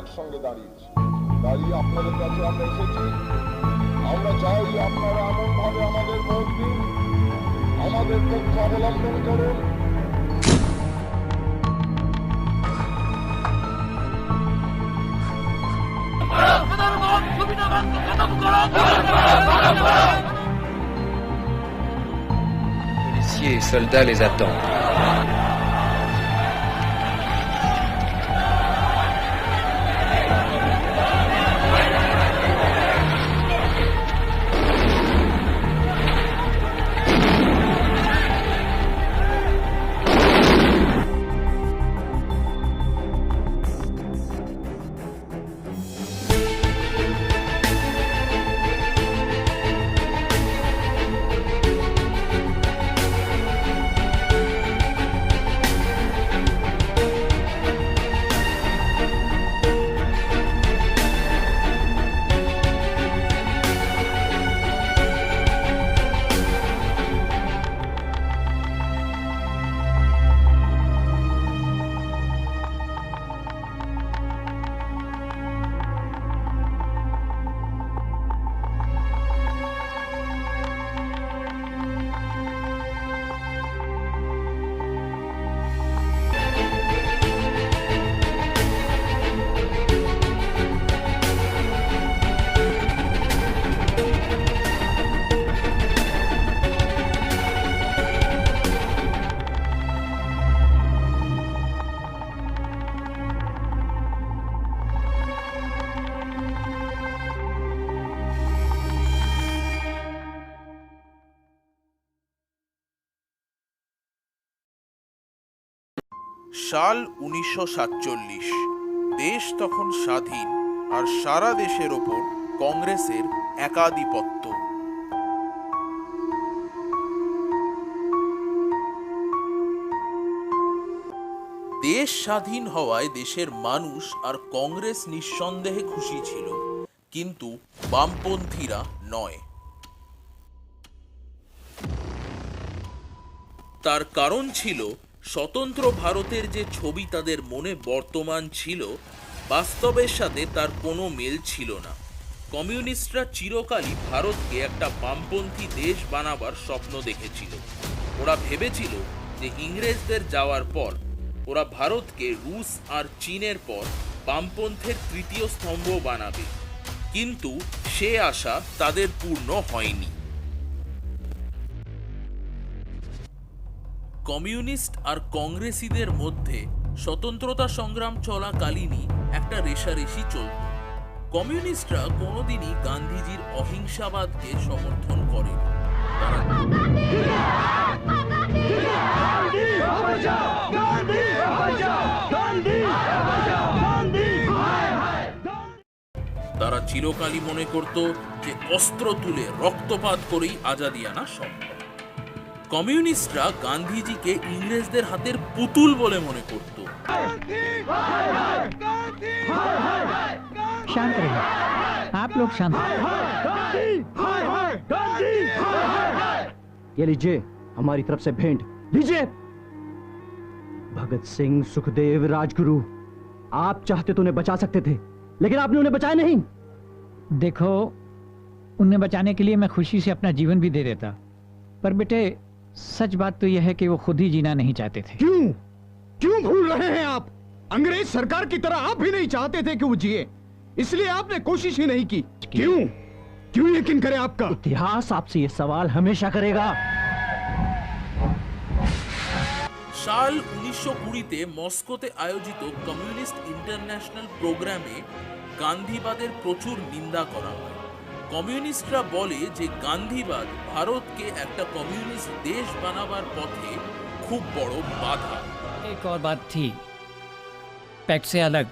একসঙ্গে দাঁড়িয়েছি। দাঁড়িয়ে আপনাদের কাছে আমরা এসেছি। আমরা চাই আপনারা এমন ভাবে আমাদের ভোট দিন, আমাদের পক্ষ অবলম্বন করুন। Policiers et soldats les attendent. সাল 1947। দেশ তখন স্বাধীন আর সারা দেশের ওপর কংগ্রেসের একাধিপত্য। দেশ স্বাধীন হওয়ায় দেশের মানুষ আর কংগ্রেস নিঃসন্দেহে খুশি ছিল, কিন্তু বামপন্থীরা নয়। তার কারণ ছিল স্বতন্ত্র ভারতের যে ছবি তাদের মনে বর্তমান ছিল, বাস্তবের সাথে তার কোনো মেল ছিল না। কমিউনিস্টরা চিরকালই ভারতকে একটা বামপন্থী দেশ বানাবার স্বপ্ন দেখেছিল। ওরা ভেবেছিল যে ইংরেজদের যাওয়ার পর ওরা ভারতকে রুশ আর চীনের পর বামপন্থের তৃতীয় স্তম্ভ বানাবে, কিন্তু সে আশা তাদের পূর্ণ হয়নি। কমিউনিস্ট আর কংগ্রেসীদের মধ্যে স্বতন্ত্রতা সংগ্রাম চলাকালীনই একটা রেষারেষি চলত। কমিউনিস্টরা কোনোদিনই গান্ধীজির অহিংসাবাদকে সমর্থন করেনি। তারা চিরকালই মনে করত যে অস্ত্র তুলে রক্তপাত করেই আজাদি আনা সম্ভব। কমিউনিস্টরা গান্ধীজিকে ইংরেজদের হাতের পুতুল বলে মনে করত। शांत रहिए, आप लोग शांत। ये लीजिए हमारी तरफ से भेंट, लीजिए। भगत सिंह, सुखदेव, राजगुरु, आप चाहते तो उन्हें बचा सकते थे, लेकिन आपने उन्हें बचाया नहीं। देखो, उन्हें बचाने के लिए मैं खुशी से अपना जीवन भी दे देता, पर बेटे सच बात तो यह है कि वो खुद ही जीना नहीं चाहते थे। क्यों क्यों भूल रहे हैं आप? अंग्रेज सरकार की तरह आप भी नहीं चाहते थे कि वो जिए, इसलिए आपने कोशिश ही नहीं की। क्यों क्यों यकीन करे आपका? इतिहास आपसे ये सवाल हमेशा करेगा। সাল 1920-তে মস্কোতে আয়োজিত কমিউনিস্ট ইন্টারন্যাশনাল প্রোগ্রামে গান্ধীবাদের প্রচুর নিন্দা করা হয়। কমিউনিস্টরা বলে যে গান্ধীবাদ ভারতকে একটা কমিউনিস্ট দেশ বানাবার পথে খুব বড় বাধা। एक और बात थी, पैक्ट से अलग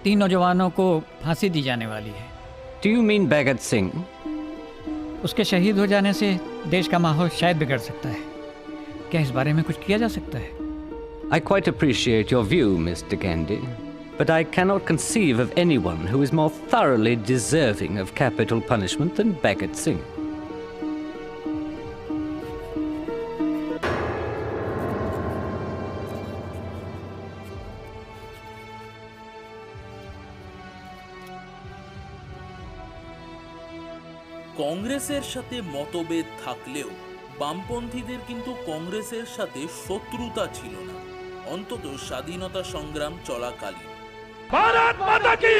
3 नौजवानों को फांसी दी जाने वाली है। Do you mean Bhagat Singh? उसके शहीद हो जाने से देश का माहौल शायद बिगड़ सकता है। क्या इस बारे में कुछ किया जा सकता है? I quite appreciate your view, Mr. Gandhi, but I cannot conceive of anyone who is more thoroughly deserving of capital punishment than Bhagat Singh. কংগ্রেসের সাথে মতভেদ থাকলেও বামপন্থীদের কিন্তু কংগ্রেসের সাথে শত্রুতা ছিল না, অন্তত স্বাধীনতা সংগ্রাম চলাকালীন। भारत माता की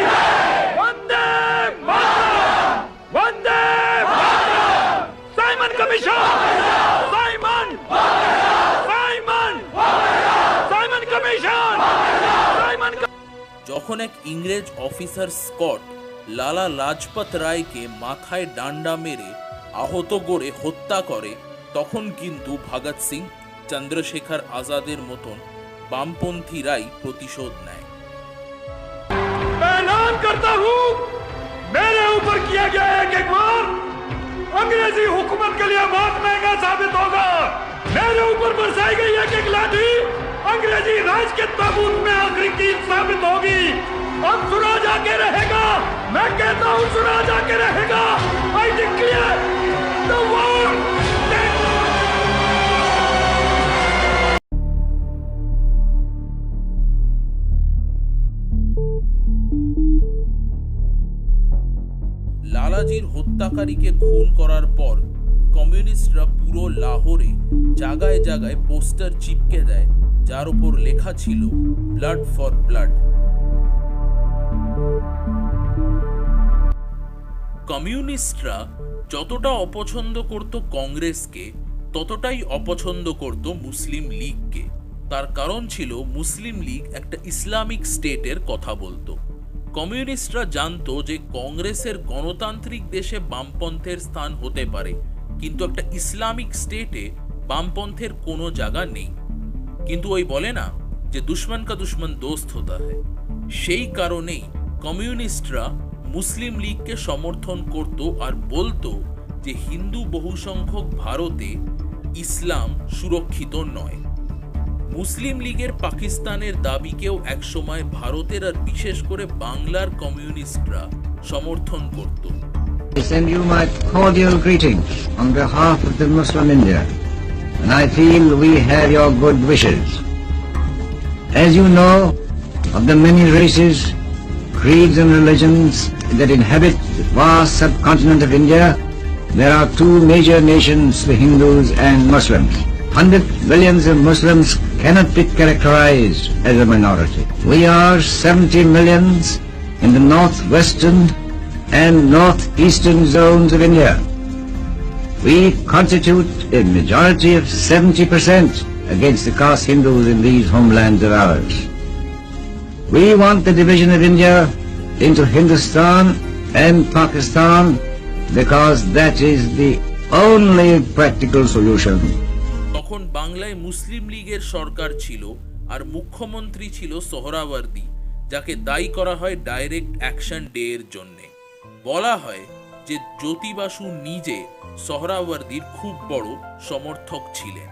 Vande Mataram, Vande Mataram. Simon Commission, Simon, Simon, Simon Commission, Simon. যখন এক ইংরেজ অফিসার স্কট লালা লাজপত রায়কে মাথায় ডান্ডা মেরে আহত করে হত্যা করে, তখন কিন্তু ভগৎ সিং, চন্দ্রশেখর আজাদের মতন বামপন্থীরাই প্রতিশোধ নেয়। मैं ऐलान करता हूं, मेरे ऊपर किया गया एक वार अंग्रेजी हुकूमत के लिए बहुत महंगा साबित होगा। मेरे ऊपर बरसाई गई एक लाठी अंग्रेजी राज के ताबूत में आखिरी कील साबित होगी। अब सुना जाके रहेगा, मैं कहता हूं सुना जाके रहेगा। I declare the war. লালাজির হত্যাকারীকে খুন করার পর কমিউনিস্টরা পুরো লাহোরে জায়গায় জায়গায় পোস্টার চিপকে দেয়, যার উপর লেখা ছিল ব্লাড ফর ব্লাড। কমিউনিস্টরা যতটা অপছন্দ করত কংগ্রেসকে, ততটাই অপছন্দ করত মুসলিম লীগকে। তার কারণ ছিল মুসলিম লীগ একটা ইসলামিক স্টেটের কথা বলতো। কমিউনিস্টরা জানতো যে কংগ্রেসের গণতান্ত্রিক দেশে বামপন্থের স্থান হতে পারে, কিন্তু একটা ইসলামিক স্টেটে বামপন্থের কোনো জায়গা নেই। কিন্তু ওই বলে না যে দুশ্মন কা দুশ্মন দোস্ত হতা হয়, সেই কারণেই কমিউনিস্টরা মুসলিম লীগকে সমর্থন করত আর বলতো যে হিন্দু বহুসংখ্যক ভারতে ইসলাম সুরক্ষিত নয়। মুসলিম লীগের পাকিস্তানের দাবিকেও একসময় ভারতের আর বিশেষ করে বাংলার কমিউনিস্টরা সমর্থন করত। I send you my cordial greetings on behalf of the Muslim India, and I feel we have your good wishes. As you know, of the many races, creeds and religions that inhabit the vast subcontinent of India, there are two major nations, the Hindus and Muslims. 100 millions of Muslims cannot be characterized as a minority. We are 70 millions in the northwestern and northeastern zones of India. We constitute a majority of 70% against the caste Hindus in these homelands of ours. We want the division of India into Hindustan and Pakistan because that is the only practical solution. তখন বাংলায় মুসলিম লীগের সরকার ছিল আর মুখ্যমন্ত্রী ছিল সোহরাওয়ার্দী, যাকে দায়ী করা হয় ডাইরেক্ট অ্যাকশন ডে এর জন্য। বলা হয় যে জ্যোতি বাসু নিজে সোহরাওয়ার্দীর খুব বড় সমর্থক ছিলেন।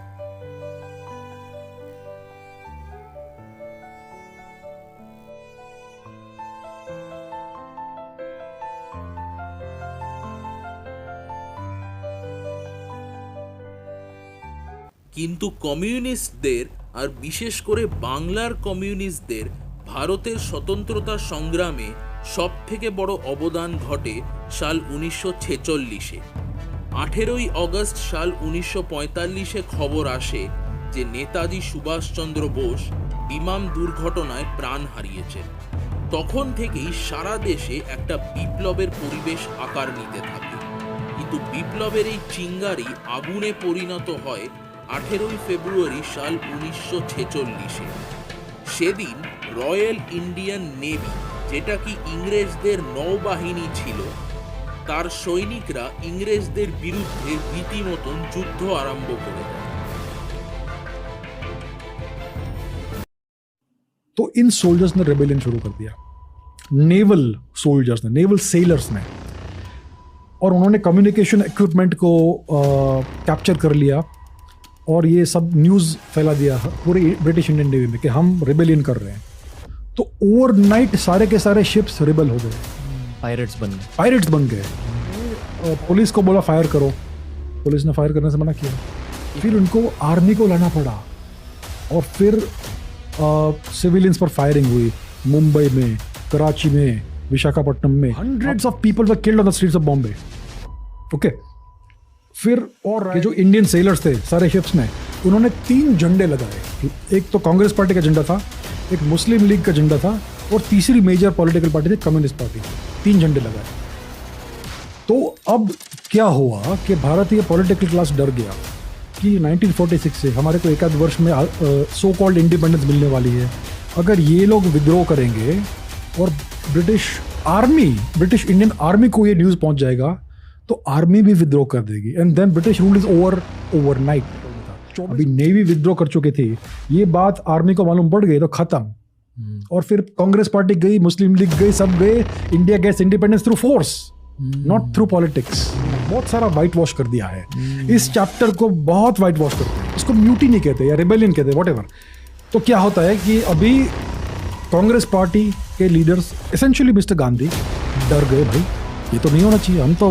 কিন্তু কমিউনিস্টদের আর বিশেষ করে বাংলার কমিউনিস্টদের ভারতের স্বতন্ত্রতা সংগ্রামে সবথেকে বড় অবদান ঘটে সাল 1946-এ। 18ই অগস্ট সাল 1945-এ খবর আসে যে নেতাজি সুভাষচন্দ্র বোস বিমান দুর্ঘটনায় প্রাণ হারিয়েছেন। তখন থেকেই সারা দেশে একটা বিপ্লবের পরিবেশ আকার নিতে থাকে, কিন্তু বিপ্লবের এই চিঙ্গারি আগুনে পরিণত হয় 18ই ফেব্রুয়ারি সাল 1946-এ। সেদিন রয়্যাল ইন্ডিয়ান নেভি, যেটা কি ইংরেজদের নৌবাহিনী ছিল, তার সৈনিকরা ইংরেজদের বিরুদ্ধে রীতিমতন যুদ্ধ আরম্ভ করে দেয়। तो इन सोल्जर्स ने रेबेलियन शुरू कर दिया, नेवल सोल्जर्स ने, नेवल सेलर्स ने, और उन्होंने कम्युनिकेशन इक्विपमेंट को कैप्चर कर लिया और ये सब न्यूज़ फैला दिया पूरे ब्रिटिश इंडियन नेवी में कि हम रेबेलियन कर रहे हैं। तो ओवरनाइट सारे के सारे शिप्स रिबल हो गए, पायरेट्स बन गए। पुलिस को बोला फायर करो, पुलिस ने फायर करने से मना किया। फिर उनको आर्मी को लाना पड़ा और फिर सिविलियंस पर फायरिंग हुई। मुंबई में, कराची में, विशाखापट्टनम में hundreds of people were killed on the streets of Bombay okay, फिर और ये जो इंडियन सेलर्स थे सारे शिप्स में, उन्होंने 3 झंडे लगाए। एक तो कांग्रेस पार्टी का झंडा था, एक मुस्लिम लीग का झंडा था, और तीसरी मेजर पॉलिटिकल पार्टी थी कम्युनिस्ट पार्टी। 3 झंडे लगाए। तो अब क्या हुआ कि भारतीय पॉलिटिकल क्लास डर गया कि 1946 से हमारे को एक आध वर्ष में सो कॉल्ड इंडिपेंडेंस मिलने वाली है। अगर ये लोग विद्रोह करेंगे और ब्रिटिश इंडियन आर्मी को ये न्यूज़ पहुंच जाएगा, तो आर्मी भी विद्रोह कर देगी, and then British rule is overnight. अभी नेवी विद्रोह कर चुके थे, ये बात आर्मी को मालूम पड़ गई तो खत्म। और फिर कांग्रेस पार्टी गई, मुस्लिम लीग गई, सब गए। India gets independence through force, not through politics. बहुत सारा वाइट वॉश कर दिया है। इस चैप्टर को बहुत वाइट वॉश करते हैं। इसको म्यूटिनी कहते हैं या रिबेलियन कहते हैं, व्हाटएवर। तो क्या होता है कि अभी कांग्रेस पार्टी के लीडर्स, एसेंशियली मिस्टर गांधी, डर गए। भाई ये तो नहीं होना चाहिए, हम तो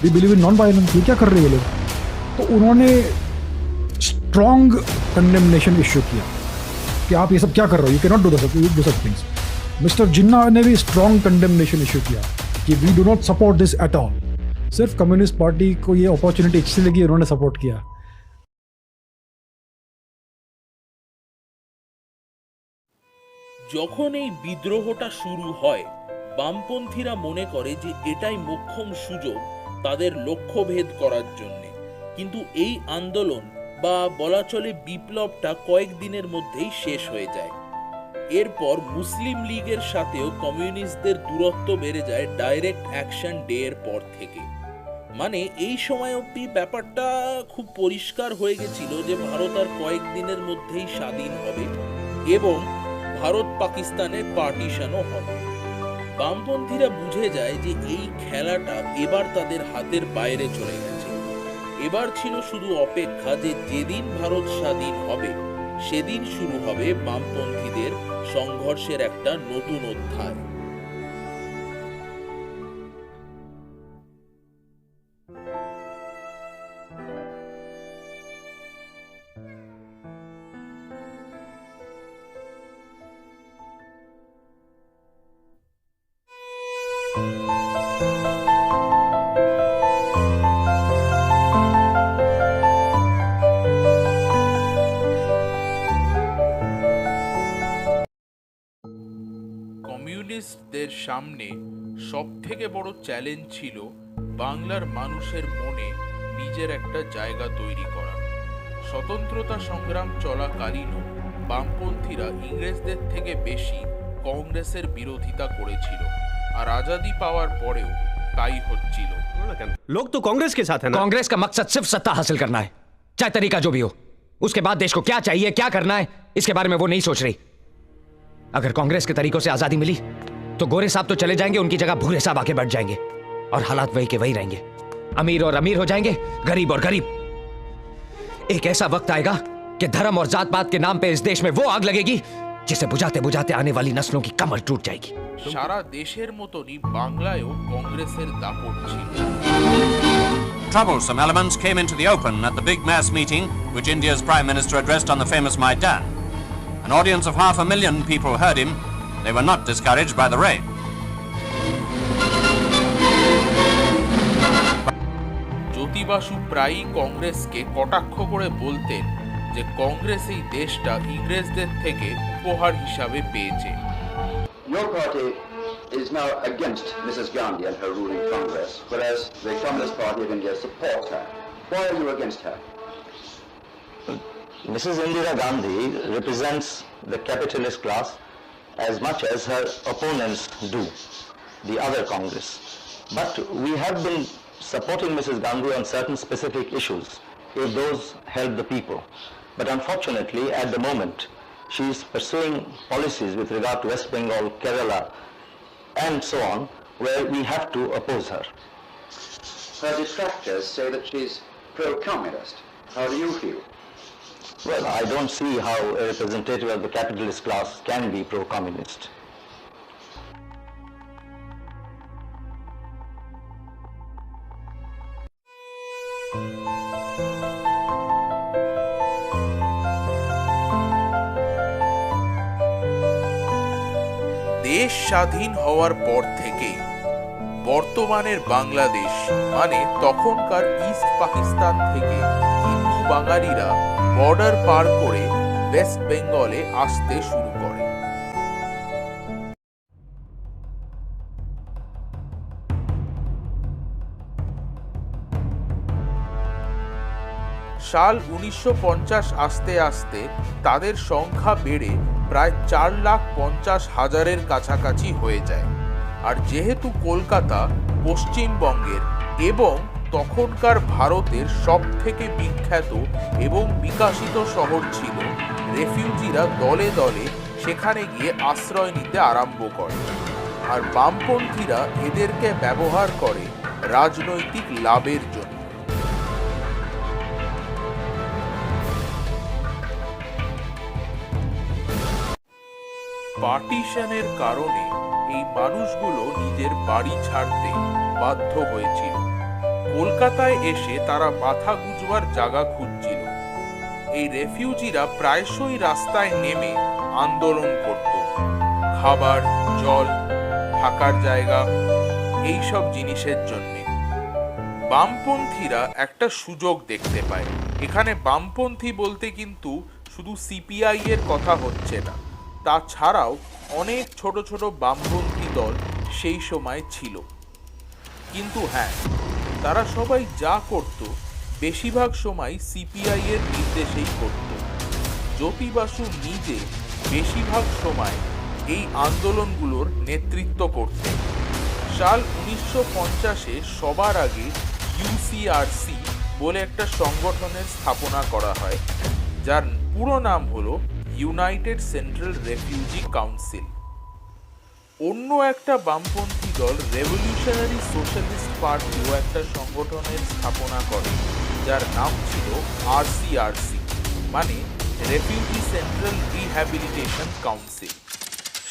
we believe in non violence, ये क्या कर रहे हैं लोग। तो उन्होंने स्ट्रॉन्ग कंडेमनेशन इश्यू किया कि आप ये सब क्या कर रहे हो, you can not do such things. Mister Jinnah ने भी स्ट्रॉन्ग कंडेमनेशन इश्यू किया कि we do not support this at all. सिर्फ कम्युनिस्ट पार्टी को ये अपॉर्चुनिटी अच्छी लगी, उन्होंने सपोर्ट किया। যখন এই বিদ্রোহটা শুরু হয়, বামপন্থীরা মনে করে যে এটাই মোক্ষম সুযোগ তাদের লক্ষ্যভেদ করার জন্য। কিন্তু এই আন্দোলন বা বলা চলে বিপ্লবটা কয়েকদিনের মধ্যেই শেষ হয়ে যায়। এরপর মুসলিম লীগের সাথেও কমিউনিস্টদের দূরত্ব বেড়ে যায় ডাইরেক্ট অ্যাকশন ডে এর পর থেকে। মানে এই সময় অবধি ব্যাপারটা খুব পরিষ্কার হয়ে গেছিল যে ভারত আর কয়েকদিনের মধ্যেই স্বাধীন হবে এবং ভারত পাকিস্তানের পার্টিশনও হবে। বামপন্থীরা বুঝে যায় যে এই খেলাটা এবার তাদের হাতের বাইরে চলে গেছে। এবার ছিল শুধু অপেক্ষা যে যেদিন ভারত স্বাধীন হবে সেদিন শুরু হবে বামপন্থীদের সংঘর্ষের একটা নতুন অধ্যায়। কমিউনিস্টদের সামনে সবথেকে বড় চ্যালেঞ্জ ছিল বাংলার মানুষের মনে নিজের একটা জায়গা তৈরি করা। স্বতন্ত্রতা সংগ্রাম চলাকালীনও বামপন্থীরা ইংরেজদের থেকে বেশি কংগ্রেসের বিরোধিতা করেছিল, আর আজাদি পাওয়ার পরেও তাই হচ্ছিল। लोग तो कांग्रेस के साथ है ना। कांग्रेस का मकसद सिर्फ सत्ता हासिल करना है, चाहे तरीका जो भी हो। उसके बाद देश को क्या चाहिए, क्या करना है, इसके बारे में वो नहीं सोच रही। अगर कांग्रेस के तरीकों से आजादी मिली तो गोरे साहब तो चले जाएंगे, उनकी जगह भूरे साहब आके बैठ जाएंगे और हालात वही के वही रहेंगे। अमीर और अमीर हो जाएंगे, गरीब और गरीब। एक ऐसा वक्त आएगा कि धर्म और जात पात के नाम पे इस देश में वो आग लगेगी जिसे बुझाते बुझाते आने वाली नस्लों की कमर टूट जाएगी। সারা দেশের মতনই বাংলায়ও কংগ্রেসের দাপট ছিল। Troublesome elements came into the open at the big mass meeting which India's Prime Minister addressed on the famous Maidan. An audience of 500,000 people heard him. They were not discouraged by the rain. জ্যোতি বাসু প্রায়ই কংগ্রেসকে কটাক্ষ করে বলতেন যে কংগ্রেস এই দেশটা ইংরেজদের থেকে উপহার হিসাবে পেয়েছে। Your party is now against Mrs. Gandhi and her ruling Congress, whereas the Communist Party of India supports her. Why are you against her? Mrs. Indira Gandhi represents the capitalist class as much as her opponents do, the other Congress. But we have been supporting Mrs. Gandhi on certain specific issues, if those help the people. But unfortunately, at the moment, she is pursuing policies with regard to West Bengal, Kerala, and so on, where we have to oppose her. Her detractors say that she's pro-communist. How do you feel? Well, I don't see how a representative of the capitalist class can be pro-communist. দেশ স্বাধীন হওয়ার পর থেকেই বর্তমানের বাংলাদেশ মানে তখনকার east Pakistan থেকে হিন্দু বাঙালিরা বর্ডার পার করে ওয়েস্ট বেঙ্গলে আসতে শুরু করে। সাল 1950 আসতে আসতে তাদের সংখ্যা বেড়ে প্রায় 4,50,000-এর কাছাকাছি হয়ে যায়। আর যেহেতু কলকাতা পশ্চিমবঙ্গের এবং তখনকার ভারতের সবথেকে বিখ্যাত এবং বিকশিত শহর ছিল, রেফিউজিরা দলে দলে সেখানে গিয়ে আশ্রয় নিতে আরম্ভ করে। আর বামপন্থীরা এদেরকে ব্যবহার করে রাজনৈতিক লাভের জন্য। পার্টিশনের কারণে এই মানুষগুলো নিজের বাড়ি ছাড়তে বাধ্য হয়েছিল। কলকাতায় এসে তারা মাথা গুঁজবার জায়গা খুঁজছিল। এই রেফিউজিরা প্রায়শই রাস্তায় নেমে আন্দোলন করত, খাবার, জল, থাকার জায়গা, এইসব জিনিসের জন্য। বামপন্থীরা একটা সুযোগ দেখতে পায়। এখানে বামপন্থী বলতে কিন্তু শুধু সিপিআই এর কথা হচ্ছে না, তাছাড়াও অনেক ছোট ছোট বামপন্থী দল সেই সময় ছিল। কিন্তু হ্যাঁ, তারা সবাই যা করত বেশিরভাগ সময় সিপিআই এর নির্দেশেই করত। জ্যোতি বাসু নিজে বেশিরভাগ সময় এই আন্দোলনগুলোর নেতৃত্ব করতেন। সাল 1950-এ সবার আগে ইউসিআরসি বলে একটা সংগঠনের স্থাপনা করা হয়, যার পুরো নাম হলো ইউনাইটেড সেন্ট্রাল রেফিউজি কাউন্সিল। অন্য একটা বামপন্থী দল রেভলিউশনারি সোশ্যালিস্ট পার্টিও একটা সংগঠনের স্থাপনা করে, যার নাম ছিল আরসিআরসি মানে রেফিউজি সেন্ট্রাল রিহ্যাবিলিটেশন কাউন্সিল।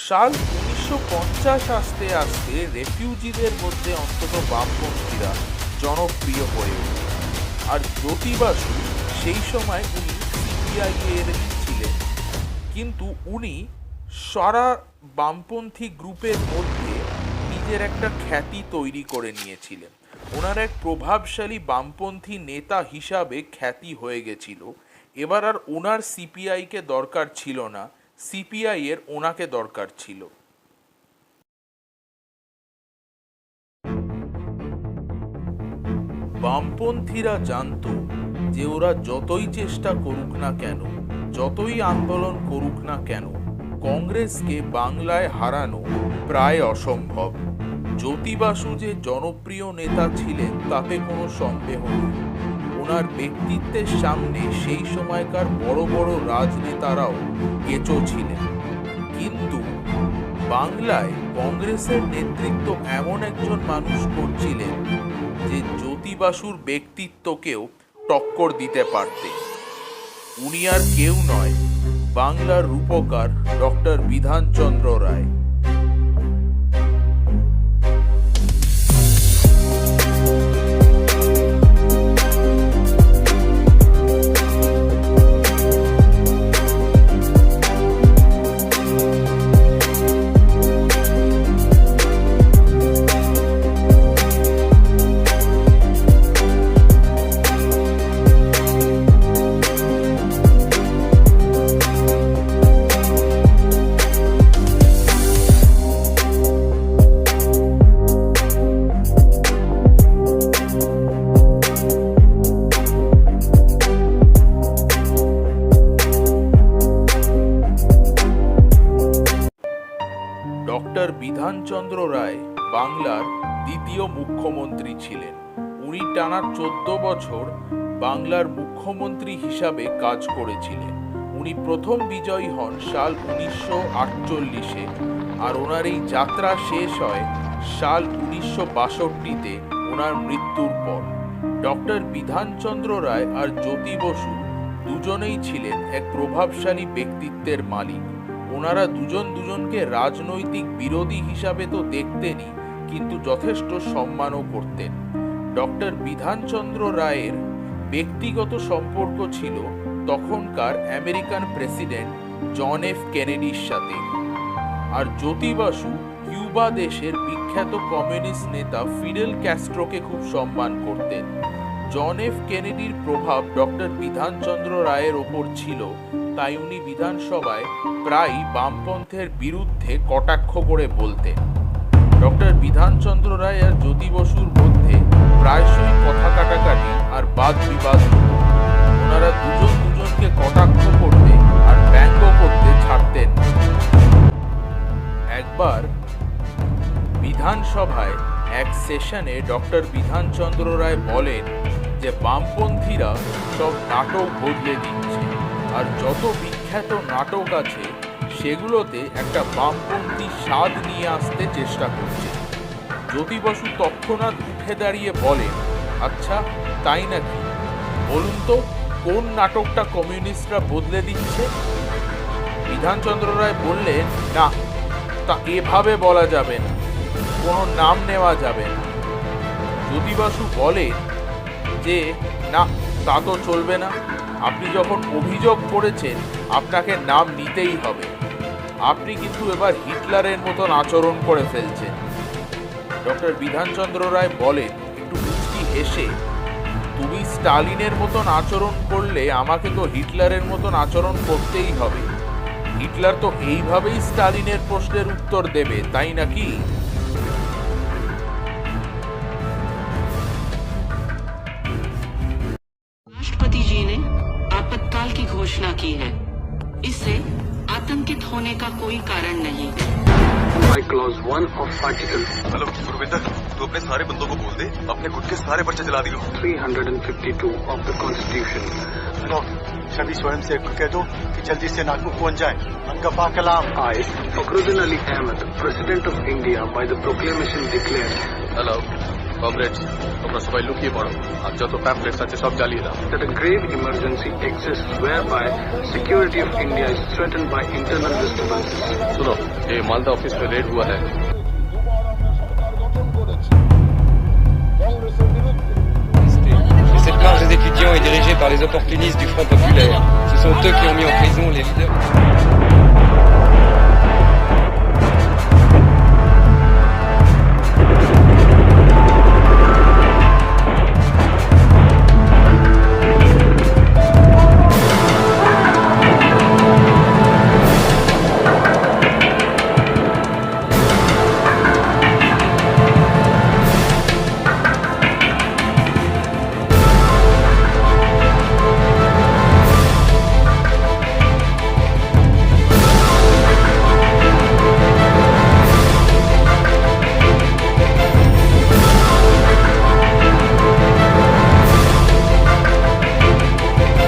সাল 1950 আসতে আসতে রেফিউজিদের মধ্যে অন্তত বামপন্থীরা জনপ্রিয় হয়ে ওঠে। আর জ্যোতি বাসু সেই সময় উনি সিপিআই এর ছিলেন, কিন্তু উনি সারা বামপন্থী গ্রুপের মধ্যে নিজের একটা খ্যাতি তৈরি করে নিয়েছিলেন। ওনার এক প্রভাবশালী বামপন্থী নেতা হিসাবে খ্যাতি হয়ে গেছিল। এবার আর ওনার সিপিআইকে দরকার ছিল না, সিপিআই এর ওনাকে দরকার ছিল। বামপন্থীরা জানতো যে ওরা যতই চেষ্টা করুক না কেন, যতই আন্দোলন করুক না কেন, কংগ্রেসকে বাংলায় হারানো প্রায় অসম্ভব। জ্যোতি বাসু যে জনপ্রিয় নেতা ছিলেন তাতে কোনো সন্দেহ নেই। ওনার ব্যক্তিত্বের সামনে সেই সময়কার বড় বড় রাজনেতারাও কেঁচো ছিলেন। কিন্তু বাংলায় কংগ্রেসের নেতৃত্ব এমন একজন মানুষ করছিলেন যে জ্যোতি বাসুর ব্যক্তিত্বকেও টক্কর দিতে পারতেন। উনি আর কেউ নয়, বাংলার রূপকার ডক্টর বিধানচন্দ্র রায়। ডক্টর বিধানচন্দ্র রায় বাংলার দ্বিতীয় মুখ্যমন্ত্রী ছিলেন। উনি টানা 14 বছর বাংলার মুখ্যমন্ত্রী হিসাবে কাজ করেছিলেন। উনি প্রথম বিজয়ী হন সাল 1948-এ, আর ওনার এই যাত্রা শেষ হয় সাল 1962-তে ওনার মৃত্যুর পর। ডক্টর বিধানচন্দ্র রায় আর জ্যোতি বসু দুজনেই ছিলেন এক প্রভাবশালী ব্যক্তিত্বের মালিক। ওনারা দুজন দুজনকে রাজনৈতিক বিরোধী হিসাবে তো দেখতেনই, কিন্তু যথেষ্ট সম্মানও করতেন। ডক্টর বিধানচন্দ্র রায়ের ব্যক্তিগত সম্পর্ক ছিল তখনকার আমেরিকান প্রেসিডেন্ট জন এফ কেনেডির সাথে, আর জ্যোতি বাসু কিউবা দেশের বিখ্যাত কমিউনিস্ট নেতা ফিডেল ক্যাস্ট্রোকে খুব সম্মান করতেন। জন এফ কেনেডির প্রভাব ডক্টর বিধানচন্দ্র রায়ের ওপর ছিল, তাই উনি বিধানসভায় প্রায়ই বামপন্থের বিরুদ্ধে কটাক্ষ করে বলতেন। ডক্টর বিধানচন্দ্র রায় আর জ্যোতি বসুর মধ্যে প্রায়শই কথা কাটাকাটি আর বাদ বিবাদ হতো। ওনারা দুজনকে কটাক্ষ করতে আর ব্যঙ্গ করতে ছাড়তেন। একবার বিধানসভায় এক সেশনে ডক্টর বিধানচন্দ্র রায় বলেন যে বামপন্থীরা সব নাটক বদলে দিচ্ছে, আর যত বিখ্যাত নাটক আছে সেগুলোতে একটা বামপন্থী স্বাদ নিয়ে আসতে চেষ্টা করছে। জ্যোতি বসু তৎক্ষণাৎ উঠে দাঁড়িয়ে বলেন, আচ্ছা তাই নাকি, বলুন তো কোন নাটকটা কমিউনিস্টরা বদলে দিচ্ছে? বিধানচন্দ্র রায় বললেন, না, তা এভাবে বলা যাবে না, কোনো নাম নেওয়া যাবে না। জ্যোতি বসু বলেন যে না, তা তো চলবে না, আপনি যখন অভিযোগ করেছেন আপনাকে নাম নিতেই হবে। আপনি কিন্তু এবার হিটলারের মতন আচরণ করে ফেলছেন। ডক্টর বিধানচন্দ্র রায় বলেন একটু মুচকি হেসে, তুমি স্টালিনের মতন আচরণ করলে আমাকে তো হিটলারের মতন আচরণ করতেই হবে। হিটলার তো এইভাবেই স্টালিনের প্রশ্নের উত্তর দেবে, তাই নাকি? राष्ट्रपति जी ने आपातकाल की घोषणा की है, इससे आतंकित होने का कोई कारण नहीं है। By clause 1 of article, hello Gurvinder, तू अपने सारे बंदों को बोल दे, अपने खुद के सारे पर्चे चला दियो। 352 of the constitution. हेलो, सभी स्वयं से कह दो कि जल्दी से नागपुर पहुंच जाए। अनगफा कलाम। I, Fakhruddin Ali Ahmed, President of India, by the proclamation declared. Hello comrades, তোমরা সবাই লুকিয়ে পড়ো আর যত প্যাম্পলেটস আছে সব জ্বালিয়ে দাও। That a grave emergency exists whereby security of India is threatened by internal disturbances. सुनो, ये मालदा ऑफिस में रेड हुआ है। Cette marche des étudiants est dirigée par les opportunistes du Front populaire. Ce sont eux qui ont mis en prison les leaders.